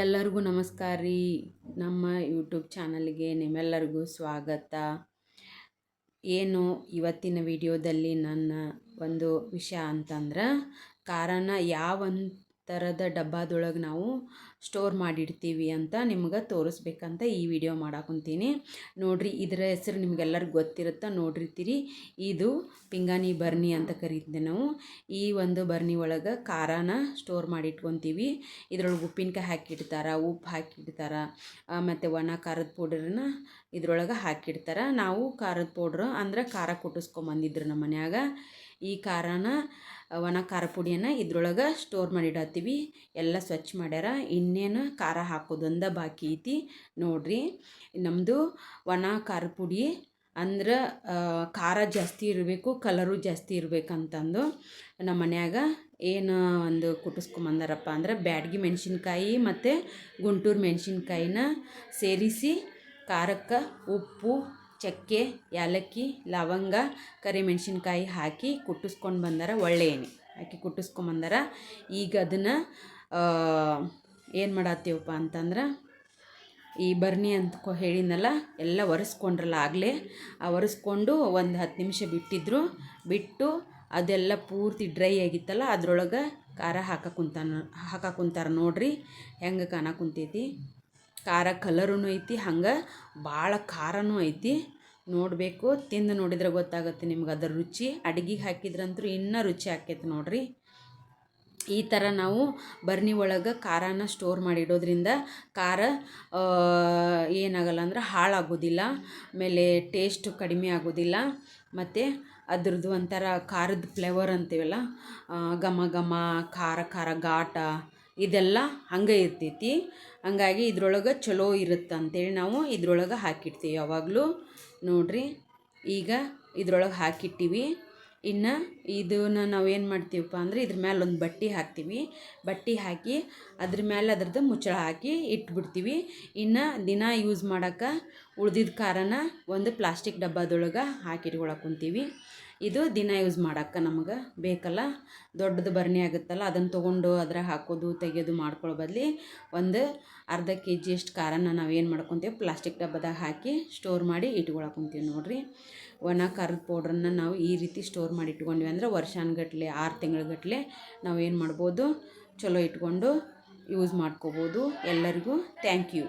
ಎಲ್ಲರಿಗೂ ನಮಸ್ಕಾರ ರೀ. ನಮ್ಮ ಯೂಟ್ಯೂಬ್ ಚಾನಲ್ಗೆ ನಿಮ್ಮೆಲ್ಲರಿಗೂ ಸ್ವಾಗತ. ಏನು ಇವತ್ತಿನ ವಿಡಿಯೋದಲ್ಲಿ ನನ್ನ ಒಂದು ವಿಷಯ ಅಂತಂದ್ರೆ ಕಾರಣ ಯಾವ ಥರದ ಡಬ್ಬದೊಳಗೆ ನಾವು ಸ್ಟೋರ್ ಮಾಡಿಡ್ತೀವಿ ಅಂತ ನಿಮ್ಗೆ ತೋರಿಸ್ಬೇಕಂತ ಈ ವಿಡಿಯೋ ಮಾಡಾಕೊಂತೀನಿ. ನೋಡಿರಿ, ಇದರ ಹೆಸರು ನಿಮಗೆಲ್ಲರಿಗೂ ಗೊತ್ತಿರುತ್ತೆ, ನೋಡಿರ್ತೀರಿ. ಇದು ಪಿಂಗಾಣಿ ಬರ್ನಿ ಅಂತ ಕರಿತೀವಿ ನಾವು. ಈ ಒಂದು ಬರ್ನಿ ಒಳಗೆ ಖಾರನ ಸ್ಟೋರ್ ಮಾಡಿ ಇಟ್ಕೊತೀವಿ. ಇದ್ರೊಳಗೆ ಉಪ್ಪಿನಕಾಯಿ ಹಾಕಿಡ್ತಾರೆ, ಉಪ್ಪು ಹಾಕಿಡ್ತಾರೆ, ಮತ್ತು ಒಣ ಖಾರದ ಪೌಡ್ರನ್ನ ಇದ್ರೊಳಗೆ ಹಾಕಿಡ್ತಾರೆ. ನಾವು ಖಾರದ ಪೌಡ್ರು ಅಂದ್ರೆ ಖಾರ ಕುಟ್ಟಿಸ್ಕೊಂಬಂದಿದ್ರು ನಮ್ಮ ಮನ್ಯಾಗ. ಈ ಖಾರನ ಒಣ ಖಾರ ಪುಡಿಯನ್ನು ಇದ್ರೊಳಗೆ ಸ್ಟೋರ್ ಮಾಡಿಡತ್ತೀವಿ. ಎಲ್ಲ ಸ್ವಚ್ಛ ಮಾಡ್ಯಾರ. ಇನ್ನೇನು ಖಾರ ಹಾಕೋದೊಂದು ಬಾಕಿ ಐತಿ. ನೋಡಿರಿ, ನಮ್ಮದು ಒಣ ಖಾರ ಪುಡಿ ಅಂದ್ರೆ ಖಾರ ಜಾಸ್ತಿ ಇರಬೇಕು, ಕಲರು ಜಾಸ್ತಿ ಇರಬೇಕಂತಂದು ನಮ್ಮ ಮನ್ಯಾಗ ಏನು ಒಂದು ಕುಟ್ಟಿಸ್ಕೊಂಬಂದಾರಪ್ಪ ಅಂದ್ರೆ ಬ್ಯಾಡಗಿ ಮೆಣಸಿನ್ಕಾಯಿ ಮತ್ತು ಗುಂಟೂರು ಮೆಣಸಿನ್ಕಾಯಿನ ಸೇರಿಸಿ ಖಾರಕ್ಕೆ ಉಪ್ಪು, ಚಕ್ಕೆ, ಏಲಕ್ಕಿ, ಲವಂಗ, ಕರಿಮೆಣಸಿನ್ಕಾಯಿ ಹಾಕಿ ಕುಟ್ಟಿಸ್ಕೊಂಡು ಬಂದಾರ. ಒಳ್ಳೆ ಎಣ್ಣೆ ಹಾಕಿ ಕುಟ್ಟಿಸ್ಕೊಂಬಂದಾರ. ಈಗ ಅದನ್ನು ಏನು ಮಾಡತ್ತೀವಪ್ಪ ಅಂತಂದ್ರೆ ಈ ಬರ್ನಿ ಅಂತ ಹೇಳಿದ್ನಲ್ಲ, ಎಲ್ಲ ಒರೆಸ್ಕೊಂಡ್ರಲ್ಲ ಆಗಲೇ. ಒರೆಸ್ಕೊಂಡು ಒಂದು 10 ನಿಮಿಷ ಬಿಟ್ಟು ಅದೆಲ್ಲ ಪೂರ್ತಿ ಡ್ರೈ ಆಗಿತ್ತಲ್ಲ, ಅದ್ರೊಳಗೆ ಖಾರ ಹಾಕಕ್ಕುಂತಾರೆ. ನೋಡಿರಿ ಹೆಂಗೆ ಕಾಣಕ್ಕುಂತೈತಿ. ಖಾರ ಕಲರೂ ಐತಿ, ಹಂಗೆ ಭಾಳ ಖಾರನೂ ಐತಿ. ನೋಡಬೇಕು, ತಿಂದು ನೋಡಿದ್ರೆ ಗೊತ್ತಾಗುತ್ತೆ ನಿಮ್ಗೆ ಅದರ ರುಚಿ. ಅಡುಗೆಗೆ ಹಾಕಿದ್ರಂತೂ ಇನ್ನೂ ರುಚಿ ಆಕೈತೆ ನೋಡಿರಿ. ಈ ಥರ ನಾವು ಬರ್ನಿ ಒಳಗೆ ಖಾರನ ಸ್ಟೋರ್ ಮಾಡಿಡೋದ್ರಿಂದ ಖಾರ ಏನಾಗಲ್ಲ ಅಂದ್ರೆ ಹಾಳಾಗೋದಿಲ್ಲ, ಆಮೇಲೆ ಟೇಸ್ಟ್ ಕಡಿಮೆ ಆಗೋದಿಲ್ಲ, ಮತ್ತು ಅದ್ರದ್ದು ಒಂಥರ ಖಾರದ ಫ್ಲೇವರ್ ಅಂತೀವಲ್ಲ, ಘಮ ಘಮ, ಖಾರ ಖಾರ, ಘಾಟ ಇದೆಲ್ಲ ಹಂಗೆ ಇರ್ತೈತಿ. ಹಂಗಾಗಿ ಇದ್ರೊಳಗೆ ಚಲೋ ಇರುತ್ತೆ ಅಂತೇಳಿ ನಾವು ಇದ್ರೊಳಗೆ ಹಾಕಿಡ್ತೀವಿ ಯಾವಾಗಲೂ. ನೋಡಿರಿ, ಈಗ ಇದ್ರೊಳಗೆ ಹಾಕಿಟ್ಟಿವಿ. ಇನ್ನು ಇದನ್ನು ನಾವು ಏನು ಮಾಡ್ತೀವಪ್ಪ ಅಂದರೆ ಇದ್ರ ಮೇಲೆ ಒಂದು ಬಟ್ಟೆ ಹಾಕ್ತೀವಿ. ಬಟ್ಟೆ ಹಾಕಿ ಅದ್ರ ಮೇಲೆ ಅದ್ರದ್ದು ಮುಚ್ಚಳ ಹಾಕಿ ಇಟ್ಬಿಡ್ತೀವಿ. ಇನ್ನು ದಿನ ಯೂಸ್ ಮಾಡೋಕ್ಕೆ ಉಳ್ದಿದ್ದ ಖಾರನ ಒಂದು ಪ್ಲಾಸ್ಟಿಕ್ ಡಬ್ಬದೊಳಗೆ ಹಾಕಿಟ್ಕೊಳಕ್ಕುಂತೀವಿ. ಇದು ದಿನ ಯೂಸ್ ಮಾಡೋಕ್ಕೆ ನಮಗೆ ಬೇಕಲ್ಲ, ದೊಡ್ಡದು ಬರ್ನಿ ಆಗುತ್ತಲ್ಲ, ಅದನ್ನು ತೊಗೊಂಡು ಅದ್ರಾಗ ಹಾಕೋದು ತೆಗೆಯೋದು ಮಾಡ್ಕೊಳ್ಳೋ ಬದಲಿ ಒಂದು ಅರ್ಧ kg ಅಷ್ಟು ಖಾರನ ನಾವು ಏನು ಮಾಡ್ಕೊತೀವಿ, ಪ್ಲಾಸ್ಟಿಕ್ ಡಬ್ಬದಾಗ ಹಾಕಿ ಸ್ಟೋರ್ ಮಾಡಿ ಇಟ್ಕೊಳಕ್ಕುಂತೀವಿ. ನೋಡಿರಿ, ಒಣ ಖಾರದ ಪೌಡ್ರನ್ನ ನಾವು ಈ ರೀತಿ ಸ್ಟೋರ್ ಮಾಡಿ ಇಟ್ಕೊಂಡ್ವಿ ಅಂದರೆ ವರ್ಷಾನುಗಟ್ಲೆ 6 ತಿಂಗಳಗಟ್ಟಲೆ ನಾವು ಏನು ಮಾಡ್ಬೋದು, ಚಲೋ ಇಟ್ಕೊಂಡು ಯೂಸ್ ಮಾಡ್ಕೋಬೋದು. ಎಲ್ಲರಿಗೂ ಥ್ಯಾಂಕ್ ಯು.